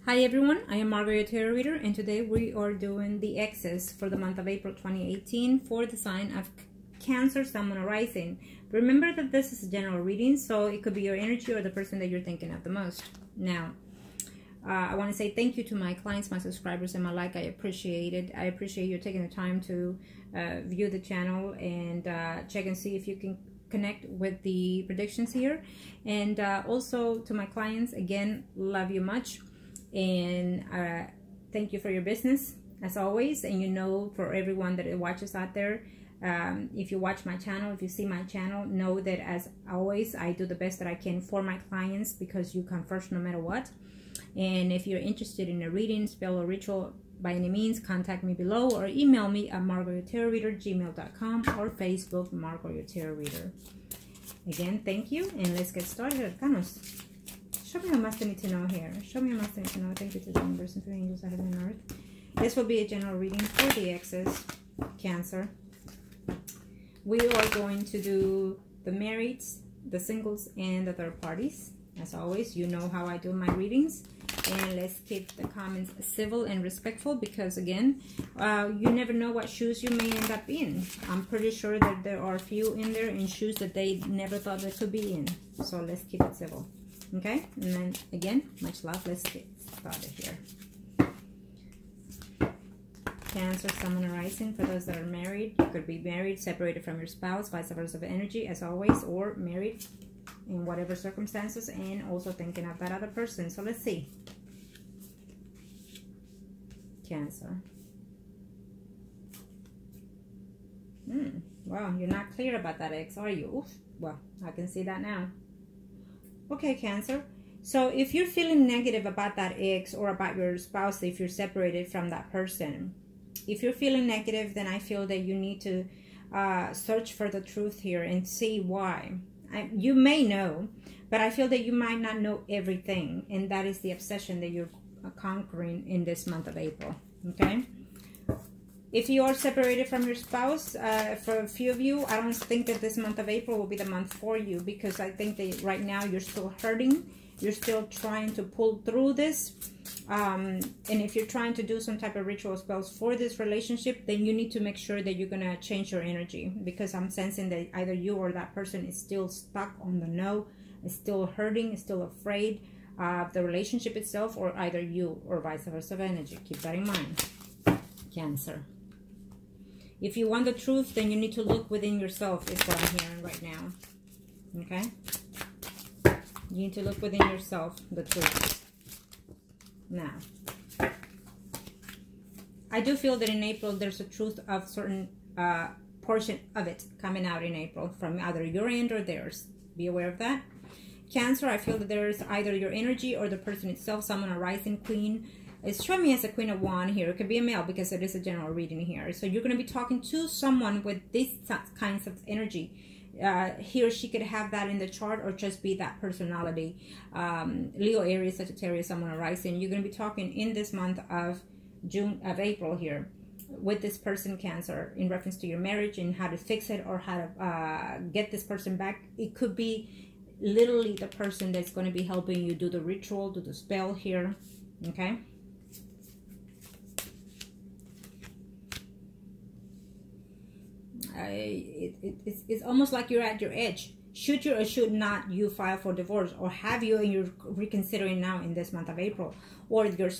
Hi everyone, I am Margourtarotreader and today we are doing the X's for the month of April 2018 for the sign of Cancer, Sun, Moon, Rising. Remember that this is a general reading, so it could be your energy or the person that you're thinking of the most. Now, I want to say thank you to my clients, my subscribers, and my like. I appreciate it. I appreciate you taking the time to view the channel and check and see if you can connect with the predictions here. And also to my clients, again, love you much. And thank you for your business as always. And you know, for everyone that watches out there, if you watch my channel, if you see my channel, know that as always I do the best that I can for my clients, because you come first no matter what. And if you're interested in a reading, spell, or ritual, by any means, contact me below or email me at margourtarotreader@gmail.com or Facebook Margourtarotreader. Again, thank you, and let's get started. Arcanos. Show me how much I need to know here. Show me how much I need to know. Thank you to the universe and to the angels of heaven and earth. This will be a general reading for the X's, Cancer. We are going to do the marrieds, the singles, and the third parties. As always, you know how I do my readings. And let's keep the comments civil and respectful, because again, you never know what shoes you may end up in. I'm pretty sure that there are a few in there in shoes that they never thought they could be in. So let's keep it civil. Okay, and then again, much love. Let's get started here. Cancer, Sun, Moon, Rising. For those that are married, you could be married, separated from your spouse, vice versa of energy, as always, or married in whatever circumstances, and also thinking of that other person. So let's see. Cancer. Wow, you're not clear about that ex, are you? Oof. Well, I can see that now. Okay, Cancer. So if you're feeling negative about that ex or about your spouse, if you're separated from that person, if you're feeling negative, then I feel that you need to search for the truth here and see why. You may know, but I feel that you might not know everything, and that is the obsession that you're conquering in this month of April. Okay. If you are separated from your spouse, for a few of you, I don't think that this month of April will be the month for you, because I think that right now you're still hurting. You're still trying to pull through this. And if you're trying to do some type of ritual spells for this relationship, then you need to make sure that you're going to change your energy, because I'm sensing that either you or that person is still stuck on the no, is still hurting, is still afraid of the relationship itself, or either you or vice versa of energy. Keep that in mind, Cancer. If you want the truth, then you need to look within yourself, is what I'm hearing right now. Okay? You need to look within yourself, the truth. Now, I do feel that in April, there's a truth of certain portion of it coming out in April from either your end or theirs. Be aware of that. Cancer, I feel that there's either your energy or the person itself, someone, a rising queen. It's showing me as a Queen of Wands here. It could be a male, because it is a general reading here. So you're going to be talking to someone with these kinds of energy. He or she could have that in the chart, or just be that personality. Leo, Aries, Sagittarius, someone rising. You're going to be talking in this month of April here with this person, Cancer, in reference to your marriage and how to fix it, or how to get this person back. It could be literally the person that's going to be helping you do the ritual, do the spell here. Okay. It's almost like you're at your edge. Should you or should not you file for divorce, or have you and you're reconsidering now in this month of April, or your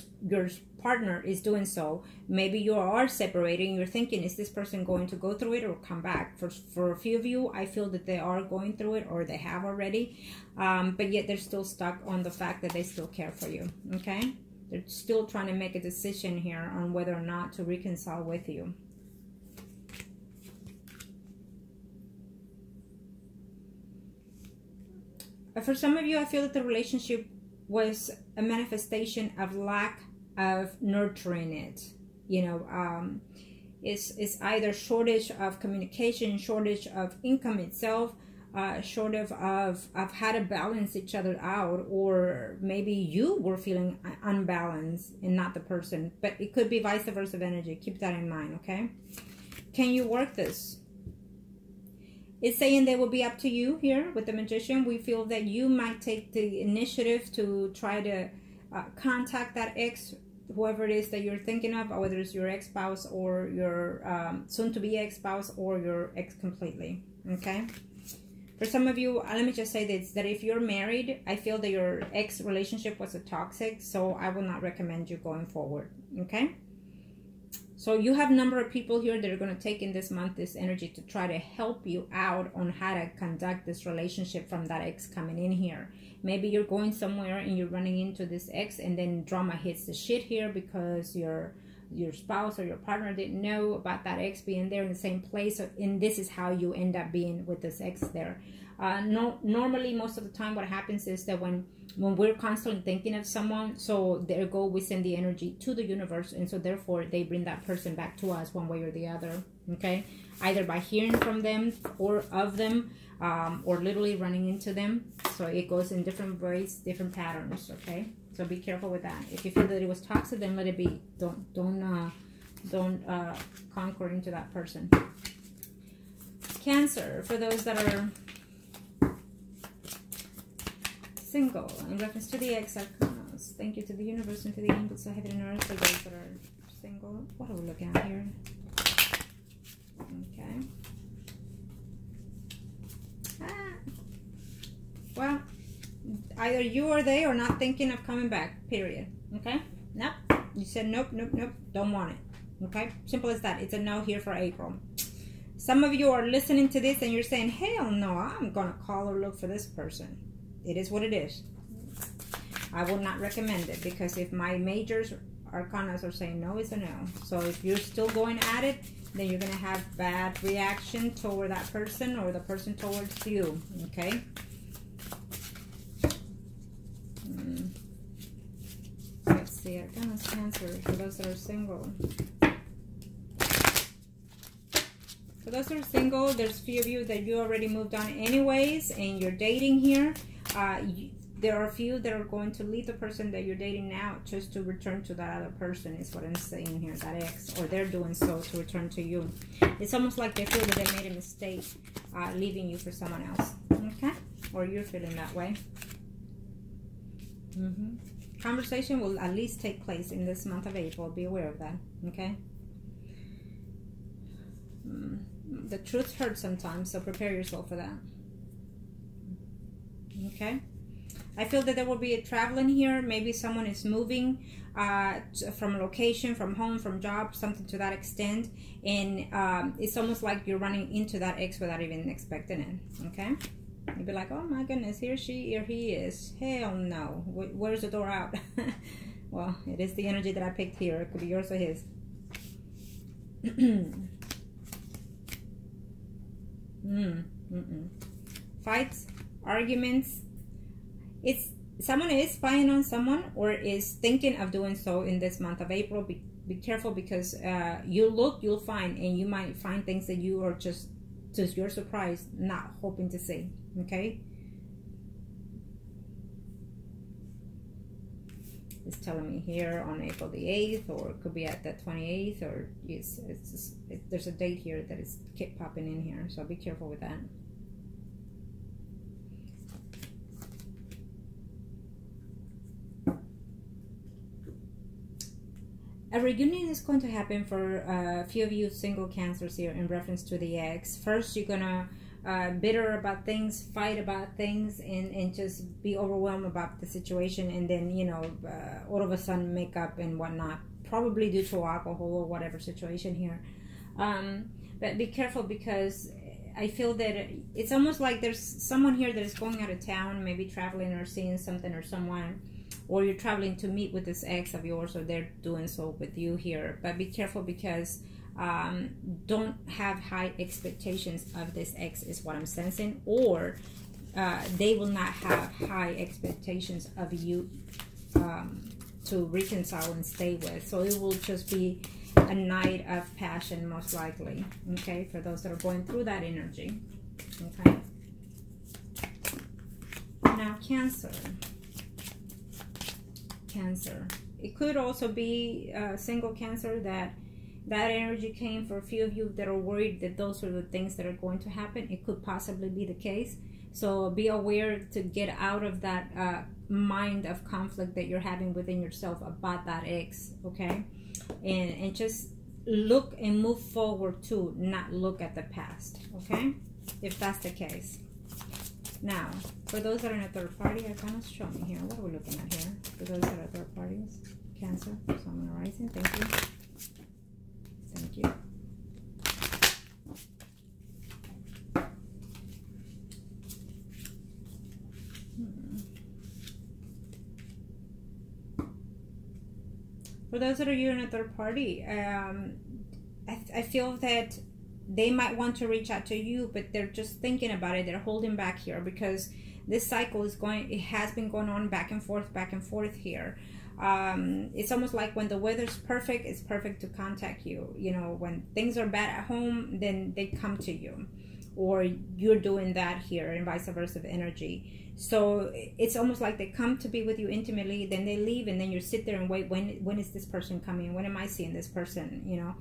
partner is doing so? Maybe you are separating. You're thinking, is this person going to go through it or come back? For a few of you, I feel that they are going through it, or they have already, but yet they're still stuck on the fact that they still care for you. Okay, they're still trying to make a decision here on whether or not to reconcile with you. For some of you, I feel that the relationship was a manifestation of lack of nurturing it. You know, it's either shortage of communication, shortage of income itself, shortage of how to balance each other out, or maybe you were feeling unbalanced and not the person. But it could be vice versa of energy. Keep that in mind, okay? Can you work this? It's saying they will be up to you here with the Magician. We feel that you might take the initiative to try to contact that ex, whoever it is that you're thinking of, whether it's your ex-spouse or your soon-to-be ex-spouse or your ex completely, okay? For some of you, let me just say this, that if you're married, I feel that your ex relationship was a toxic, so I will not recommend you going forward, okay? So you have a number of people here that are going to take in this month this energy to try to help you out on how to conduct this relationship from that ex coming in here. Maybe you're going somewhere and you're running into this ex, and then drama hits the shit here because your spouse or your partner didn't know about that ex being there in the same place, and this is how you end up being with this ex there. Normally, most of the time, what happens is that when we're constantly thinking of someone, so there go, we send the energy to the universe, and so therefore they bring that person back to us one way or the other, okay? Either by hearing from them or of them, or literally running into them. So it goes in different ways, different patterns, okay? So be careful with that. If you feel that it was toxic, then let it be. Don't conquer into that person. Cancer, for those that are single, in reference to the ex arcanas. Thank you to the universe and to the angels of heaven and earth for those that are single. What are we looking at here? Okay. Well, either you or they are not thinking of coming back, period. Okay? Nope. You said nope, nope, nope. Don't want it. Okay? Simple as that. It's a no here for April. Some of you are listening to this and you're saying, hell no, I'm going to call or look for this person. It is what it is. I will not recommend it, because if my majors arcanas are saying no, it's a no. So if you're still going at it, then you're going to have bad reaction toward that person or the person towards you. Okay? Let's see, Arcanas Cancer, for those that are single. For those that are single, there's a few of you that you already moved on anyways, and you're dating here. There are a few that are going to leave the person that you're dating now just to return to that other person, is what I'm saying here, that ex, or they're doing so to return to you. It's almost like they feel that they made a mistake leaving you for someone else, okay? Or you're feeling that way. Conversation will at least take place in this month of April. Be aware of that, okay? The truth hurts sometimes, so prepare yourself for that. Okay? I feel that there will be a traveling here. Maybe someone is moving from a location, from home, from job, something to that extent. And it's almost like you're running into that ex without even expecting it, okay? You'd be like, oh my goodness, here she or he is. Hell no. Where's the door out? Well, it is the energy that I picked here. It could be yours or his. Fights, arguments. Someone is spying on someone or is thinking of doing so in this month of April. Be careful, because you look, you'll find, and you might find things that you are just to your surprise not hoping to see. Okay? It's telling me here on April the 8th, or it could be at the 28th, or there's a date here that is kept popping in here, so be careful with that. A reunion is going to happen for a few of you single Cancers here in reference to the ex. First, you're gonna bitter about things, fight about things, and just be overwhelmed about the situation, and then, you know, all of a sudden make up and whatnot, probably due to alcohol or whatever situation here. But be careful, because I feel that it's almost like there's someone here that is going out of town, maybe traveling or seeing something or someone, or you're traveling to meet with this ex of yours, or they're doing so with you here. But be careful, because don't have high expectations of this ex, is what I'm sensing, or they will not have high expectations of you to reconcile and stay with. So it will just be a night of passion, most likely, okay, for those that are going through that energy. Okay, now Cancer. It could also be single Cancer that energy came for a few of you that are worried that those are the things that are going to happen. It could possibly be the case. So be aware to get out of that mind of conflict that you're having within yourself about that ex, okay? And just look and move forward too, not look at the past, okay? If that's the case. Now, for those that are in a third party, kind of show me here. What are we looking at here? For those that are third parties, Cancer, Sun, and Rising. Thank you. Thank you. For those that are you in a third party, I feel that they might want to reach out to you, but they're just thinking about it. They're holding back here because this cycle is going, it has been going on back and forth here. It's almost like when the weather's perfect, it's perfect to contact you. You know, when things are bad at home, then they come to you, or you're doing that here, and vice versa of energy. So it's almost like they come to be with you intimately, then they leave, and then you sit there and wait, when is this person coming? When am I seeing this person? You know,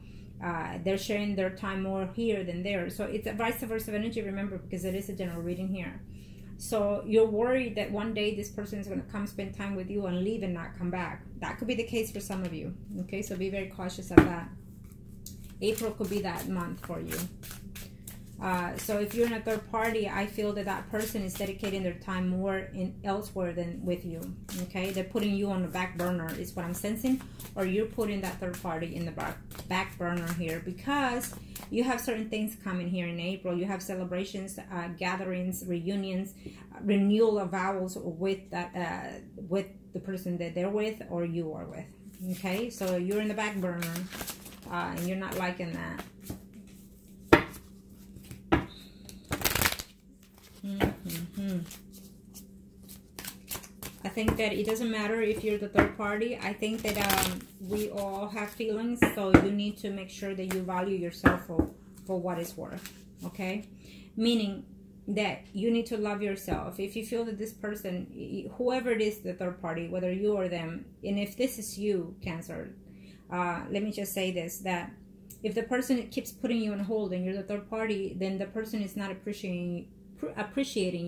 they're sharing their time more here than there. So it's a vice versa of energy, remember, because it is a general reading here. So you're worried that one day this person is going to come spend time with you and leave and not come back. That could be the case for some of you. Okay, so be very cautious of that. April could be that month for you. So if you're in a third party, I feel that that person is dedicating their time more elsewhere than with you. Okay, they're putting you on the back burner is what I'm sensing, or you're putting that third party in the back burner here because you have certain things coming here in April. You have celebrations, gatherings, reunions, renewal of vows with that with the person that they're with or you are with. Okay, so you're in the back burner and you're not liking that. I think that it doesn't matter if you're the third party. I think that we all have feelings, so you need to make sure that you value yourself for what it's worth, okay? Meaning that you need to love yourself. If you feel that this person, whoever it is, the third party, whether you or them, and if this is you, Cancer, let me just say this, that if the person keeps putting you on hold and you're the third party, then the person is not appreciating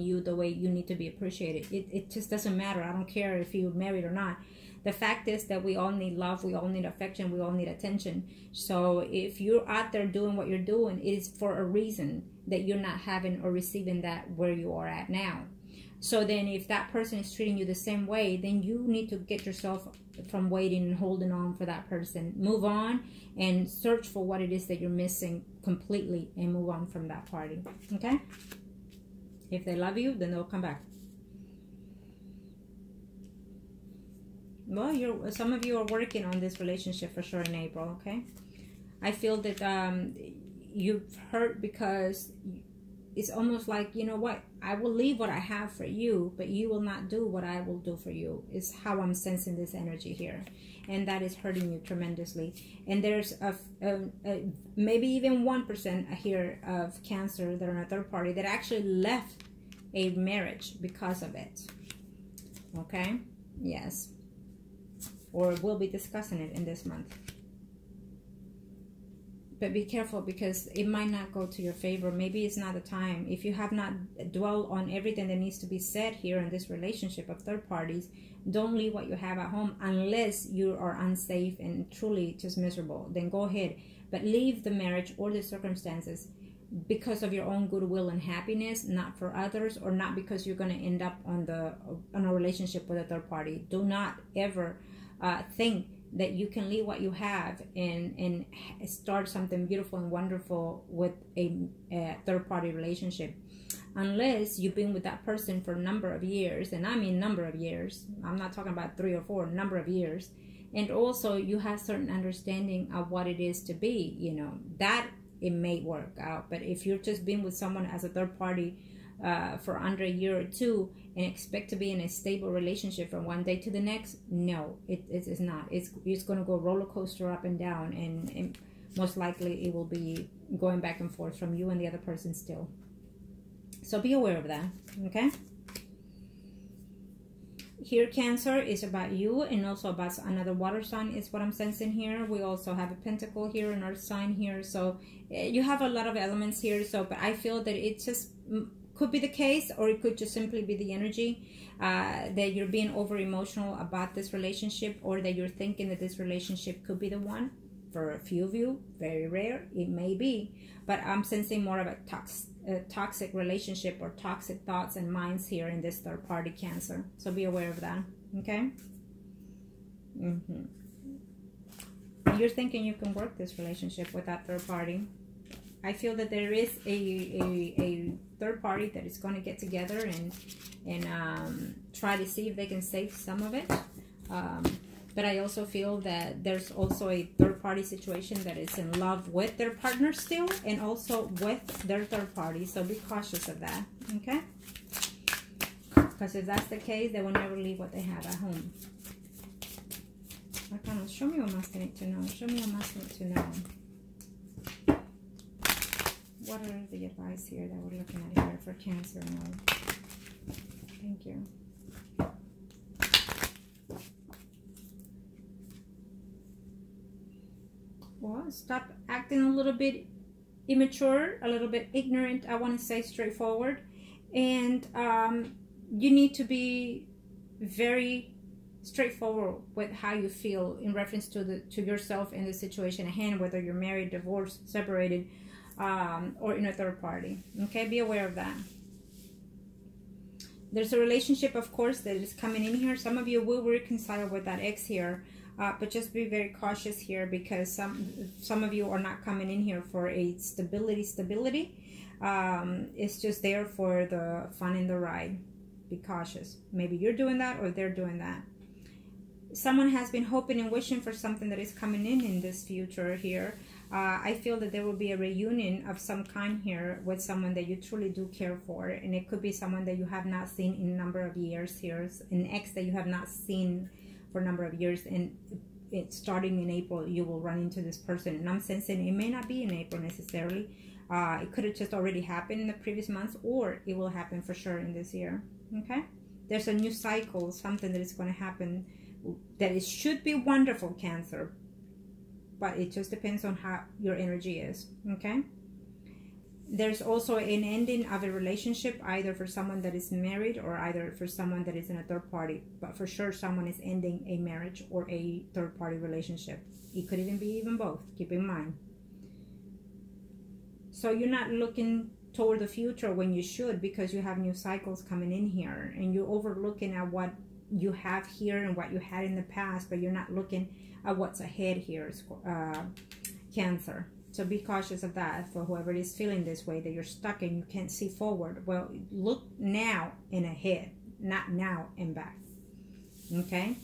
you the way you need to be appreciated. It just doesn't matter. I don't care if you're married or not. The fact is that we all need love, we all need affection, we all need attention. So if you're out there doing what you're doing, it is for a reason that you're not having or receiving that where you are at now. So then if that person is treating you the same way, then you need to get yourself from waiting and holding on for that person. Move on and search for what it is that you're missing completely and move on from that party. Okay? If they love you, then they'll come back. Well, some of you are working on this relationship for sure in April, okay? I feel that you've hurt because it's almost like, you know what, I will leave what I have for you, but you will not do what I will do for you, is how I'm sensing this energy here. And that is hurting you tremendously. And there's maybe even 1% here of Cancer that are in a third party that actually left a marriage because of it. Okay? Yes. Or we'll be discussing it in this month. But be careful because it might not go to your favor. Maybe it's not the time. If you have not dwelled on everything that needs to be said here in this relationship of third parties, don't leave what you have at home unless you are unsafe and truly just miserable. Then go ahead. But leave the marriage or the circumstances because of your own goodwill and happiness, not for others, or not because you're going to end up on a relationship with a third party. Do not ever think that you can leave what you have and start something beautiful and wonderful with a third-party relationship, unless you've been with that person for a number of years. And I mean number of years. I'm not talking about 3 or 4, number of years. And also you have certain understanding of what it is to be, you know, that it may work out. But if you're just being with someone as a third party for under a year or 2 and expect to be in a stable relationship from one day to the next, no, it is not. It's going to go roller coaster up and down, and most likely it will be going back and forth from you and the other person still. So be aware of that, okay? Here, Cancer is about you and also about another water sign is what I'm sensing here. We also have a pentacle here, an earth sign here. So you have a lot of elements here. So, but I feel that it's just could be the case, or it could just simply be the energy that you're being over emotional about this relationship, or that you're thinking that this relationship could be the one. For a few of you, very rare, it may be, but I'm sensing more of a toxic relationship or toxic thoughts and minds here in this third party, Cancer. So be aware of that, okay? You're thinking you can work this relationship with that third party. I feel that there is a third party that is going to get together and try to see if they can save some of it. But I also feel that there's also a third party situation that is in love with their partner still, and also with their third party. So be cautious of that, okay? Because if that's the case, they will never leave what they have at home. Arcana, show me what masculine to know. Show me what masculine to know. What are the advice here that we're looking at here for Cancer? No. Thank you. Well, stop acting a little bit immature, a little bit ignorant. I want to say straightforward. And you need to be very straightforward with how you feel in reference to yourself and the situation at hand, whether you're married, divorced, separated, or in a third party. Okay, be aware of that. There's a relationship, of course, that is coming in here. Some of you will reconcile with that ex here, but just be very cautious here, because some of you are not coming in here for a stability. It's just there for the fun and the ride. Be cautious. Maybe you're doing that, or they're doing that. Someone has been hoping and wishing for something that is coming in this future here. I feel that there will be a reunion of some kind here with someone that you truly do care for, and it could be someone that you have not seen in a number of years here, an ex that you have not seen for a number of years, and it's starting in April. You will run into this person, and I'm sensing it may not be in April necessarily. It could have just already happened in the previous months, or it will happen for sure in this year. Okay, there's a new cycle, something that is going to happen that it should be wonderful, Cancer, but it just depends on how your energy is. Okay, there's also an ending of a relationship, either for someone that is married or either for someone that is in a third party, but for sure someone is ending a marriage or a third party relationship. It could even be even both, keep in mind. So you're not looking toward the future when you should, because you have new cycles coming in here, and you're overlooking at what you have here and what you had in the past, but you're not looking at what's ahead here, Cancer. So be cautious of that for whoever is feeling this way, that you're stuck and you can't see forward. Well, look now and ahead, not now and back. Okay?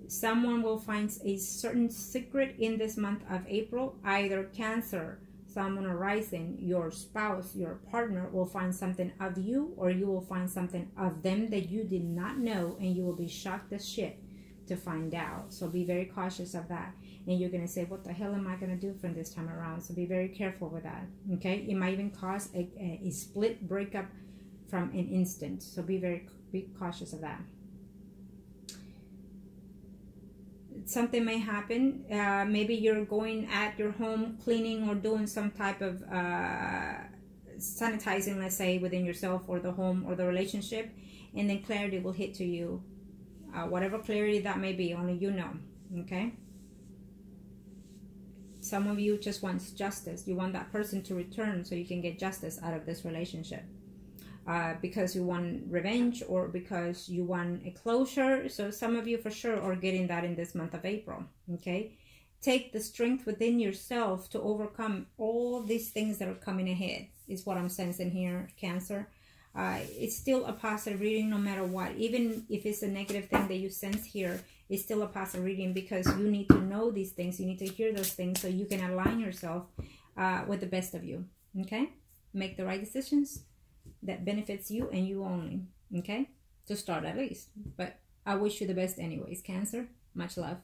Someone will find a certain secret in this month of April, either Cancer, someone arising, your spouse, your partner will find something of you, or you will find something of them that you did not know, and you will be shocked as shit to find out. So be very cautious of that, and you're going to say, what the hell am I going to do from this time around? So be very careful with that. Okay, it might even cause a split breakup from an instant, so be cautious of that. Something may happen. Maybe you're going at your home cleaning or doing some type of sanitizing, let's say, within yourself or the home or the relationship, and then clarity will hit to you. Whatever clarity that may be, only you know. Okay? Some of you just want justice. You want that person to return so you can get justice out of this relationship. Because you want revenge, or because you want a closure. So some of you for sure are getting that in this month of April. Okay, take the strength within yourself to overcome all these things that are coming ahead, is what I'm sensing here, Cancer. It's still a positive reading no matter what. Even if it's a negative thing that you sense here, it's still a positive reading, because you need to know these things, you need to hear those things, so you can align yourself with the best of you. Okay, make the right decisions that benefits you and you only. Okay, to start at least. But I wish you the best anyways, Cancer. Much love.